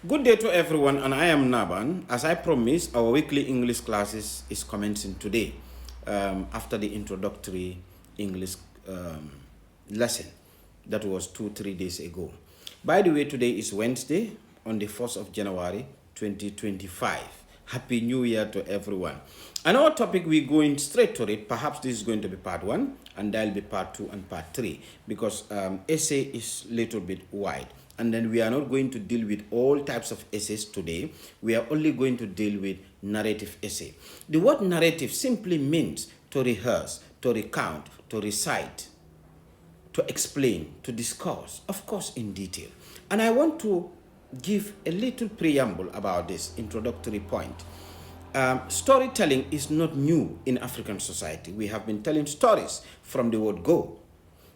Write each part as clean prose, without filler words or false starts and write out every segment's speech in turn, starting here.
Good day to everyone, and I am Naban. As I promised, our weekly English classes is commencing today after the introductory English lesson that was 3 days ago. By the way, today is Wednesday on the 1st of January 2025. Happy New Year to everyone. And our topic, we're going straight to it. Perhaps this is going to be part one, and there'll be part two and part three because essay is a little bit wide. And then we are not going to deal with all types of essays today. We are only going to deal with narrative essay. The word narrative simply means to rehearse, to recount, to recite, to explain, to discuss, of course, in detail. And I want to give a little preamble about this introductory point. Storytelling is not new in African society. We have been telling stories from the word go.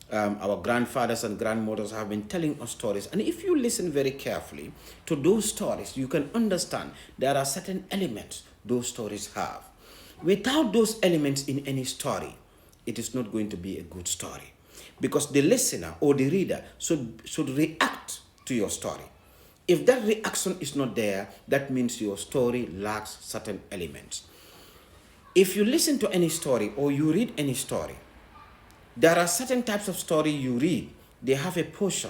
Our grandfathers and grandmothers have been telling us stories. And if you listen very carefully to those stories, you can understand there are certain elements those stories have. Without those elements in any story, it is not going to be a good story. Because the listener or the reader should react to your story. If that reaction is not there, that means your story lacks certain elements. If you listen to any story or you read any story, there are certain types of story you read. They have a portion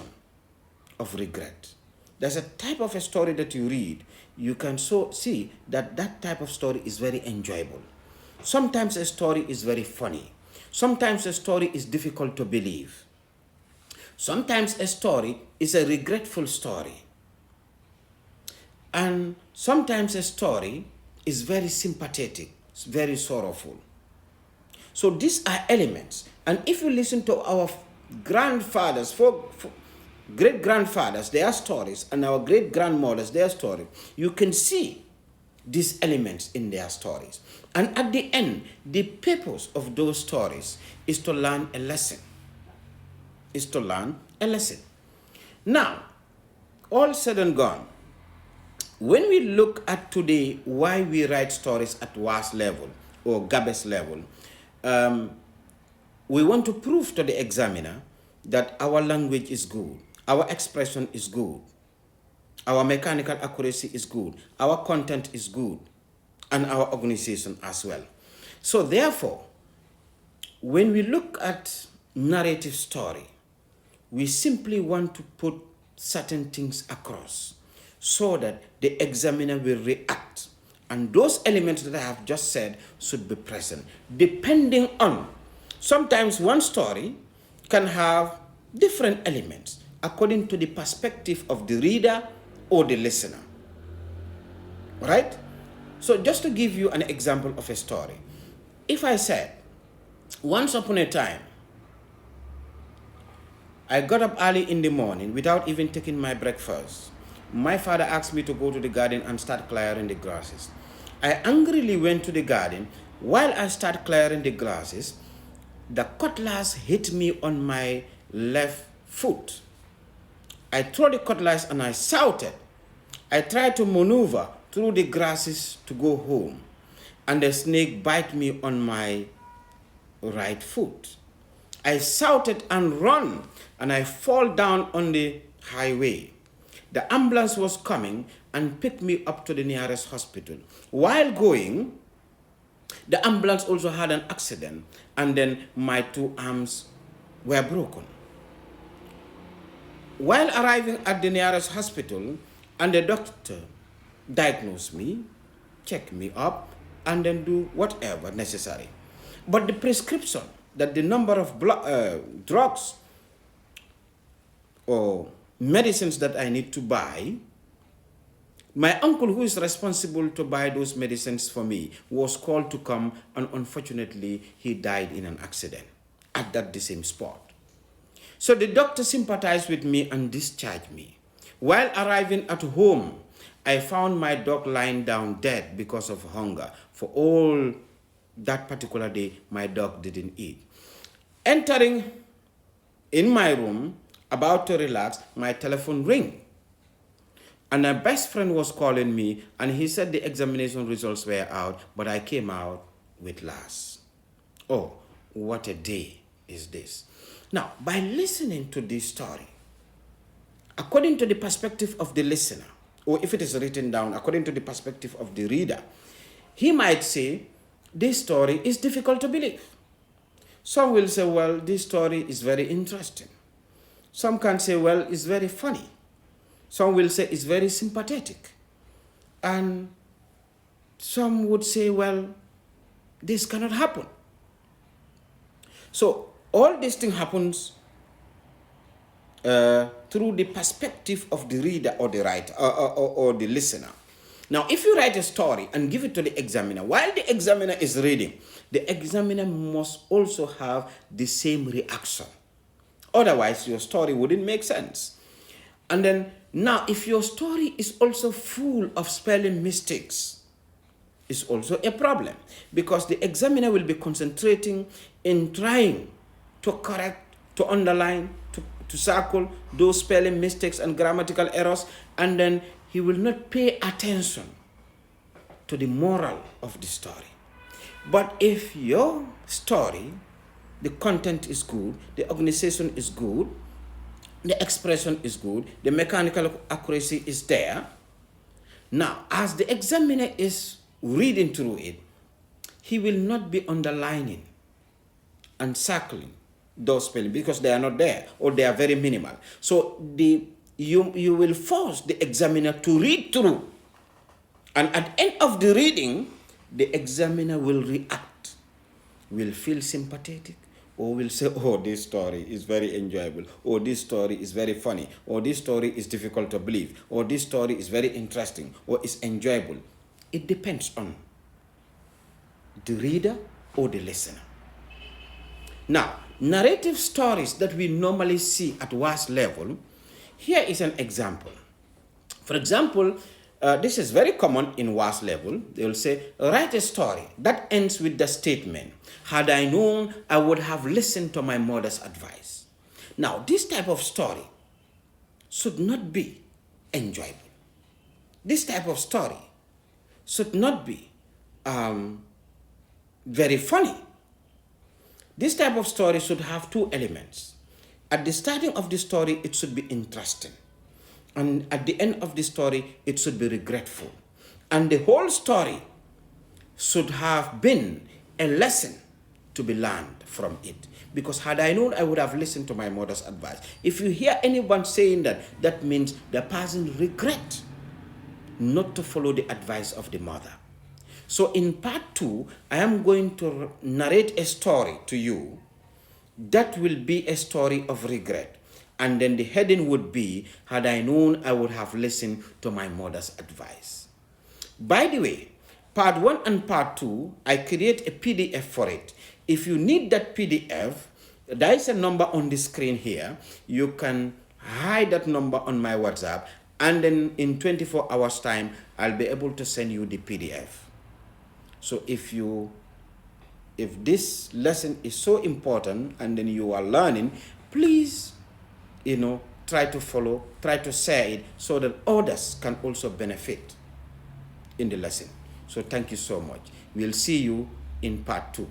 of regret. There's a type of a story that you read. You can see that that type of story is very enjoyable. Sometimes a story is very funny. Sometimes a story is difficult to believe. Sometimes a story is a regretful story. And sometimes a story is very sympathetic, very sorrowful. So these are elements. And if you listen to our grandfathers, great-grandfathers, their stories, and our great-grandmothers, their stories, you can see these elements in their stories. And at the end, the purpose of those stories is to learn a lesson. Now, all said and gone, when we look at today why we write stories at WAS level or GABES level, we want to prove to the examiner that our language is good, our expression is good, our mechanical accuracy is good, our content is good, and our organization as well. So therefore, when we look at narrative story, we simply want to put certain things across so that the examiner will react. And those elements that I have just said should be present, depending on, sometimes one story can have different elements according to the perspective of the reader or the listener. Right? So just to give you an example of a story, if I said, once upon a time, I got up early in the morning without even taking my breakfast. My father asked me to go to the garden and start clearing the grasses. I angrily went to the garden. While I started clearing the grasses, the cutlass hit me on my left foot. I threw the cutlass and I shouted. I tried to maneuver through the grasses to go home, and the snake bit me on my right foot. I shouted and run, and I fall down on the highway. The ambulance was coming and picked me up to the nearest hospital. While going, the ambulance also had an accident, and then my two arms were broken. While arriving at the nearest hospital, and the doctor diagnosed me, check me up, and then do whatever necessary. But the prescription, that the number of drugs or medicines that I need to buy, my uncle, who is responsible to buy those medicines for me, was called to come, and unfortunately, he died in an accident at the same spot. So the doctor sympathized with me and discharged me. While arriving at home, I found my dog lying down dead because of hunger. For all that particular day, my dog didn't eat. Entering in my room, about to relax, my telephone rang. And my best friend was calling me, and he said the examination results were out, but I came out with last. Oh, what a day is this. Now, by listening to this story, according to the perspective of the listener or if it is written down according to the perspective of the reader, he might say, this story is difficult to believe. Some will say, well, this story is very interesting. Some can say, well, it's very funny. Some will say it's very sympathetic. And some would say, well, this cannot happen. So all this thing happens through the perspective of the reader or the writer or the listener. Now, if you write a story and give it to the examiner, while the examiner is reading, the examiner must also have the same reaction. Otherwise, your story wouldn't make sense. And then, now, if your story is also full of spelling mistakes, it's also a problem, because the examiner will be concentrating in trying to correct, to underline, to circle those spelling mistakes and grammatical errors, and then he will not pay attention to the moral of the story. But if your story, the content is good, the organization is good, the expression is good, the mechanical accuracy is there, now as the examiner is reading through it, he will not be underlining and circling those spelling because they are not there or they are very minimal. So you will force the examiner to read through, and at the end of the reading, the examiner will react, will feel sympathetic, or will say, oh, this story is very enjoyable, or this story is very funny, or this story is difficult to believe, or this story is very interesting, or is enjoyable. It depends on the reader or the listener. Now, narrative stories that we normally see at WAS level, here is an example. For example, this is very common in WAS level. They will say, write a story that ends with the statement, had I known, I would have listened to my mother's advice. Now, this type of story should not be enjoyable. This type of story should not be very funny. This type of story should have two elements. At the starting of the story, it should be interesting. And at the end of the story, it should be regretful. And the whole story should have been a lesson to be learned from it. Because had I known, I would have listened to my mother's advice. If you hear anyone saying that, that means the person regret not to follow the advice of the mother. So in part 2, I am going to narrate a story to you that will be a story of regret. And then the heading would be, had I known, I would have listened to my mother's advice. By the way, part 1 and part 2, I create a PDF for it. If you need that PDF, there is a number on the screen here. You can hide that number on my WhatsApp, and then in 24 hours time, I'll be able to send you the PDF. So if this lesson is so important and then you are learning, please, try to follow, try to share it so that others can also benefit in the lesson. So thank you so much. We'll see you in part 2.